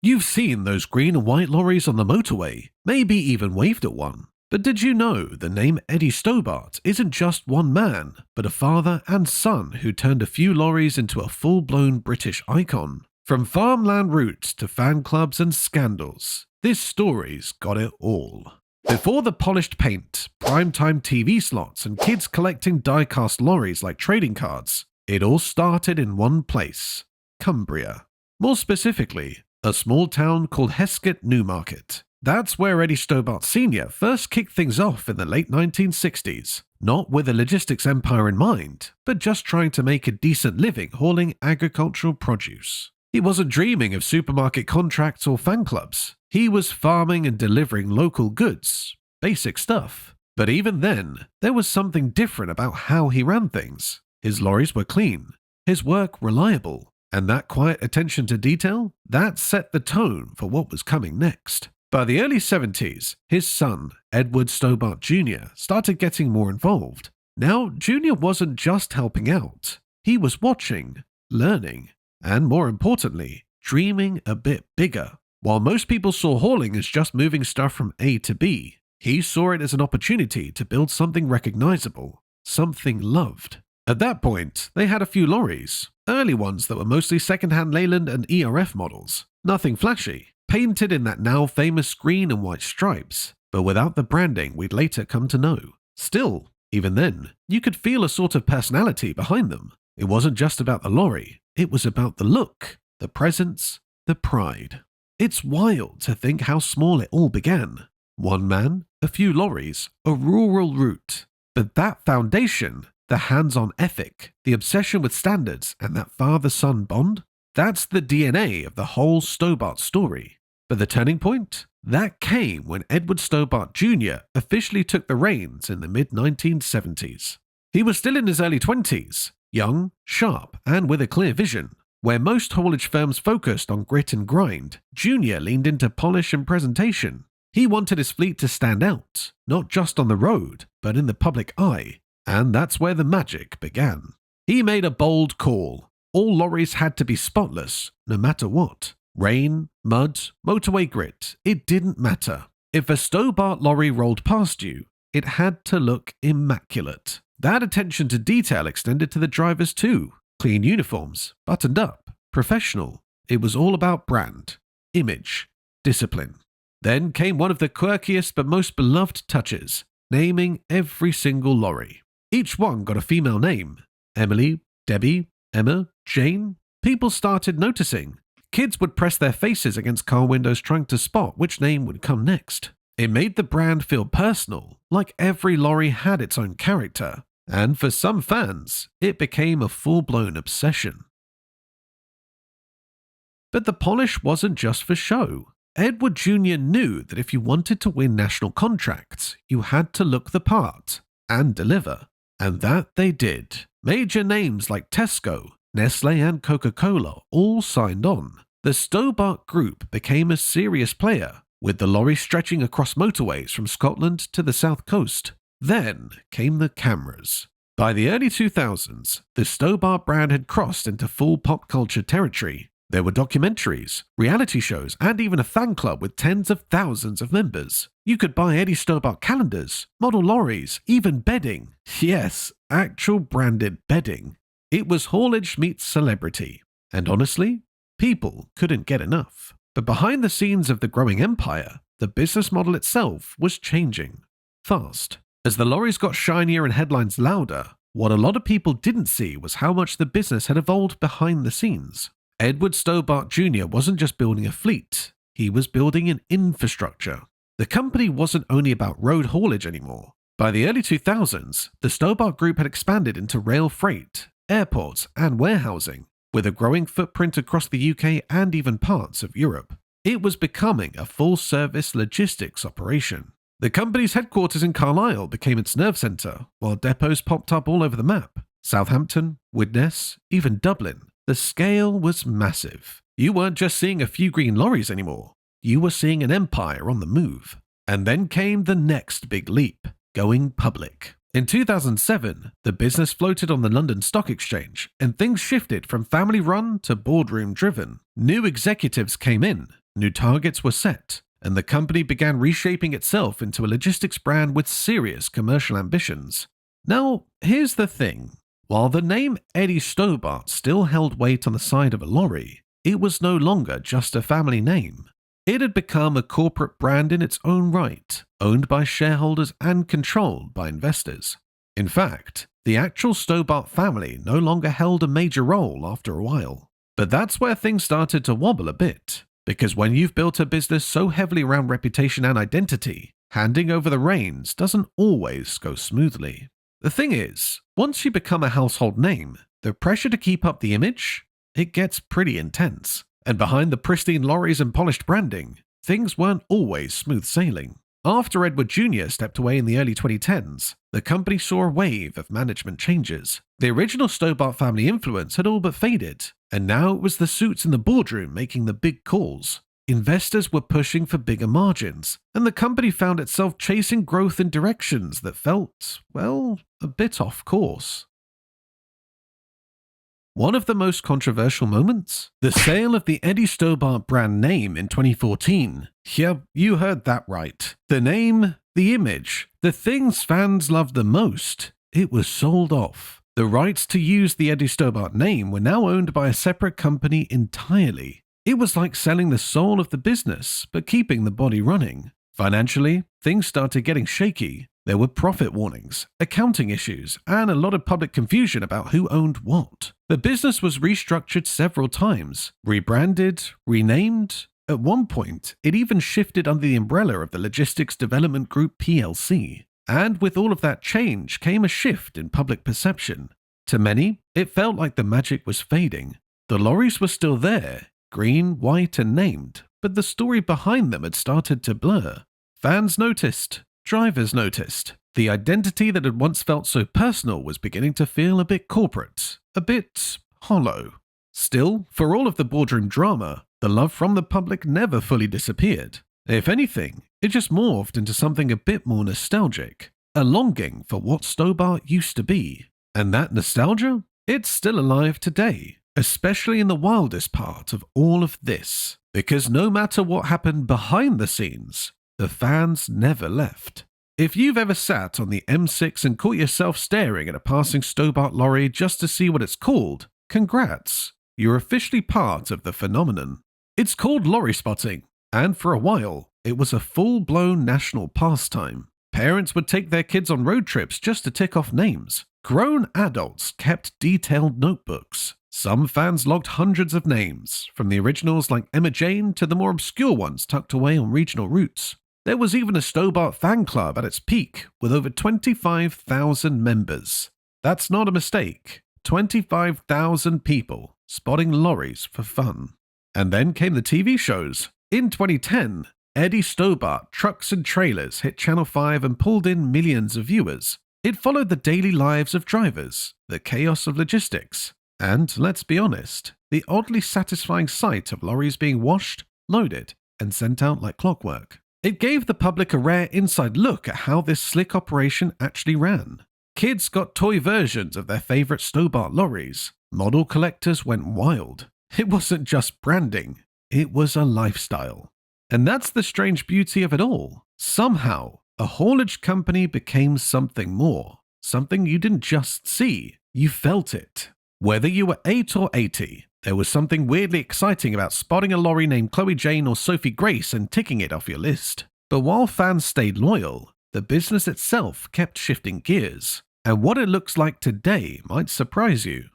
You've seen those green and white lorries on the motorway, maybe even waved at one. But did you know the name Eddie Stobart isn't just one man, but a father and son who turned a few lorries into a full-blown British icon? From farmland routes to fan clubs and scandals, this story's got it all. Before the polished paint, primetime TV slots, and kids collecting die-cast lorries like trading cards, it all started in one place, Cumbria. More specifically, a small town called Heskett, Newmarket. That's where Eddie Stobart Senior first kicked things off in the late 1960s, not with a logistics empire in mind, but just trying to make a decent living hauling agricultural produce. He wasn't dreaming of supermarket contracts or fan clubs. He was farming and delivering local goods, basic stuff. But even then, there was something different about how he ran things. His lorries were clean, his work reliable, and that quiet attention to detail, that set the tone for what was coming next. By the early 70s, his son, Edward Stobart Jr., started getting more involved. Now, Jr. wasn't just helping out. He was watching, learning, and more importantly, dreaming a bit bigger. While most people saw hauling as just moving stuff from A to B, he saw it as an opportunity to build something recognizable, something loved. At that point, they had a few lorries, early ones that were mostly second-hand Leyland and ERF models. Nothing flashy, painted in that now famous green and white stripes, but without the branding we'd later come to know. Still, even then, you could feel a sort of personality behind them. It wasn't just about the lorry, it was about the look, the presence, the pride. It's wild to think how small it all began. One man, a few lorries, a rural route. But that foundation, the hands-on ethic, the obsession with standards, and that father-son bond, that's the DNA of the whole Stobart story. But the turning point? That came when Edward Stobart Jr. officially took the reins in the mid-1970s. He was still in his early 20s, young, sharp, and with a clear vision. Where most haulage firms focused on grit and grind, Jr. leaned into polish and presentation. He wanted his fleet to stand out, not just on the road, but in the public eye. And that's where the magic began. He made a bold call. All lorries had to be spotless, no matter what. Rain, mud, motorway grit, it didn't matter. If a Stobart lorry rolled past you, it had to look immaculate. That attention to detail extended to the drivers too. Clean uniforms, buttoned up, professional. It was all about brand, image, discipline. Then came one of the quirkiest but most beloved touches, naming every single lorry. Each one got a female name. Emily, Debbie, Emma, Jane. People started noticing. Kids would press their faces against car windows trying to spot which name would come next. It made the brand feel personal, like every lorry had its own character. And for some fans, it became a full-blown obsession. But the polish wasn't just for show. Edward Jr. knew that if you wanted to win national contracts, you had to look the part and deliver. And that they did. Major names like Tesco, Nestle, and Coca-Cola all signed on. The Stobart Group became a serious player, with the lorry stretching across motorways from Scotland to the south coast. Then came the cameras. By the early 2000s, the Stobart brand had crossed into full pop culture territory. There were documentaries, reality shows, and even a fan club with tens of thousands of members. You could buy Eddie Stobart calendars, model lorries, even bedding. Yes, actual branded bedding. It was haulage meets celebrity. And honestly, people couldn't get enough. But behind the scenes of the growing empire, the business model itself was changing. Fast. As the lorries got shinier and headlines louder, what a lot of people didn't see was how much the business had evolved behind the scenes. Edward Stobart Jr. wasn't just building a fleet, he was building an infrastructure. The company wasn't only about road haulage anymore. By the early 2000s, the Stobart Group had expanded into rail freight, airports, and warehousing, with a growing footprint across the UK and even parts of Europe. It was becoming a full-service logistics operation. The company's headquarters in Carlisle became its nerve centre, while depots popped up all over the map. Southampton, Widnes, even Dublin. The scale was massive. You weren't just seeing a few green lorries anymore. You were seeing an empire on the move. And then came the next big leap, going public. In 2007, the business floated on the London Stock Exchange, and things shifted from family-run to boardroom-driven. New executives came in, new targets were set, and the company began reshaping itself into a logistics brand with serious commercial ambitions. Now, here's the thing. While the name Eddie Stobart still held weight on the side of a lorry, it was no longer just a family name. It had become a corporate brand in its own right, owned by shareholders and controlled by investors. In fact, the actual Stobart family no longer held a major role after a while. But that's where things started to wobble a bit, because when you've built a business so heavily around reputation and identity, handing over the reins doesn't always go smoothly. The thing is, once you become a household name, the pressure to keep up the image, it gets pretty intense. And behind the pristine lorries and polished branding, things weren't always smooth sailing. After Edward Jr. stepped away in the early 2010s, the company saw a wave of management changes. The original Stobart family influence had all but faded, and now it was the suits in the boardroom making the big calls. Investors were pushing for bigger margins, and the company found itself chasing growth in directions that felt, well, a bit off course. One of the most controversial moments? The sale of the Eddie Stobart brand name in 2014. Yep, you heard that right. The name, the image, the things fans loved the most. It was sold off. The rights to use the Eddie Stobart name were now owned by a separate company entirely. It was like selling the soul of the business, but keeping the body running. Financially, things started getting shaky. There were profit warnings, accounting issues, and a lot of public confusion about who owned what. The business was restructured several times, rebranded, renamed. At one point, it even shifted under the umbrella of the Logistics Development Group plc. And with all of that change came a shift in public perception. To many, it felt like the magic was fading. The lorries were still there, green, white, and named, but the story behind them had started to blur. Fans noticed. Drivers noticed. The identity that had once felt so personal was beginning to feel a bit corporate, a bit hollow. Still, for all of the boardroom drama, the love from the public never fully disappeared. If anything, it just morphed into something a bit more nostalgic, a longing for what Stobart used to be. And that nostalgia? It's still alive today, especially in the wildest part of all of this, because no matter what happened behind the scenes, the fans never left. If you've ever sat on the M6 and caught yourself staring at a passing Stobart lorry just to see what it's called, congrats, you're officially part of the phenomenon. It's called lorry spotting, and for a while, it was a full-blown national pastime. Parents would take their kids on road trips just to tick off names. Grown adults kept detailed notebooks. Some fans logged hundreds of names, from the originals like Emma Jane to the more obscure ones tucked away on regional routes. There was even a Stobart fan club at its peak, with over 25,000 members. That's not a mistake. 25,000 people spotting lorries for fun. And then came the TV shows. In 2010, Eddie Stobart Trucks and Trailers hit Channel 5 and pulled in millions of viewers. It followed the daily lives of drivers, the chaos of logistics, and, let's be honest, the oddly satisfying sight of lorries being washed, loaded, and sent out like clockwork. It gave the public a rare inside look at how this slick operation actually ran. Kids got toy versions of their favorite Stobart lorries. Model collectors went wild. It wasn't just branding, it was a lifestyle. And that's the strange beauty of it all. Somehow, a haulage company became something more. Something you didn't just see, you felt it. Whether you were 8 or 80, there was something weirdly exciting about spotting a lorry named Chloe Jane or Sophie Grace and ticking it off your list. But while fans stayed loyal, the business itself kept shifting gears. And what it looks like today might surprise you.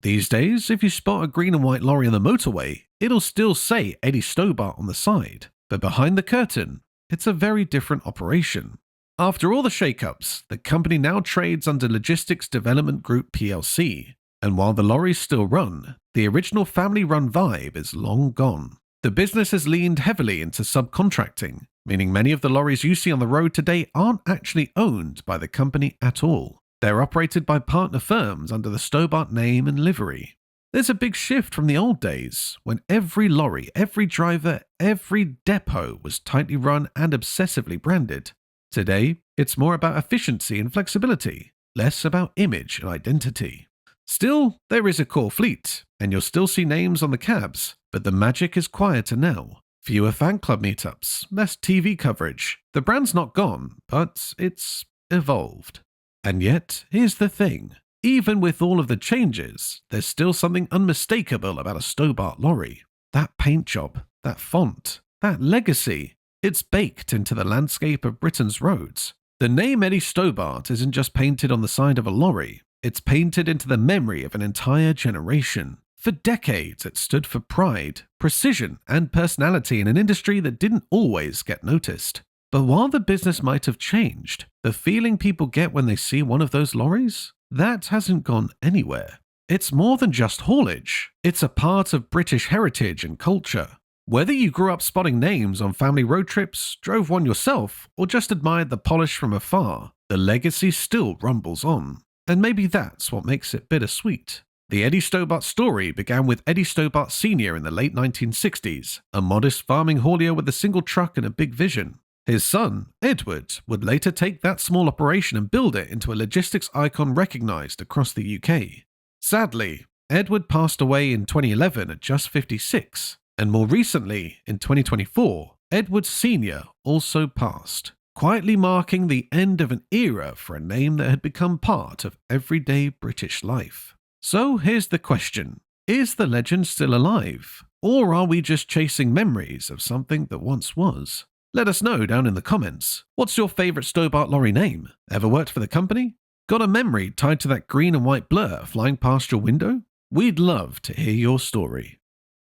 These days, if you spot a green and white lorry on the motorway, it'll still say Eddie Stobart on the side. But behind the curtain, it's a very different operation. After all the shakeups, the company now trades under Logistics Development Group plc. And while the lorries still run, the original family-run vibe is long gone. The business has leaned heavily into subcontracting, meaning many of the lorries you see on the road today aren't actually owned by the company at all. They're operated by partner firms under the Stobart name and livery. There's a big shift from the old days, when every lorry, every driver, every depot was tightly run and obsessively branded. Today, it's more about efficiency and flexibility, less about image and identity. Still, there is a core fleet, and you'll still see names on the cabs, but the magic is quieter now. Fewer fan club meetups, less TV coverage. The brand's not gone, but it's evolved. And yet, here's the thing. Even with all of the changes, there's still something unmistakable about a Stobart lorry. That paint job, that font, that legacy, it's baked into the landscape of Britain's roads. The name Eddie Stobart isn't just painted on the side of a lorry, it's painted into the memory of an entire generation. For decades, it stood for pride, precision, and personality in an industry that didn't always get noticed. But while the business might have changed, the feeling people get when they see one of those lorries, that hasn't gone anywhere. It's more than just haulage. It's a part of British heritage and culture. Whether you grew up spotting names on family road trips, drove one yourself, or just admired the polish from afar, the legacy still rumbles on. And maybe that's what makes it bittersweet. The Eddie Stobart story began with Eddie Stobart Senior in the late 1960s, a modest farming haulier with a single truck and a big vision. His son, Edward, would later take that small operation and build it into a logistics icon recognized across the UK. Sadly, Edward passed away in 2011 at just 56, and more recently, in 2024, Edward Senior also passed, quietly marking the end of an era for a name that had become part of everyday British life. So here's the question. Is the legend still alive? Or are we just chasing memories of something that once was? Let us know down in the comments. What's your favourite Stobart lorry name? Ever worked for the company? Got a memory tied to that green and white blur flying past your window? We'd love to hear your story.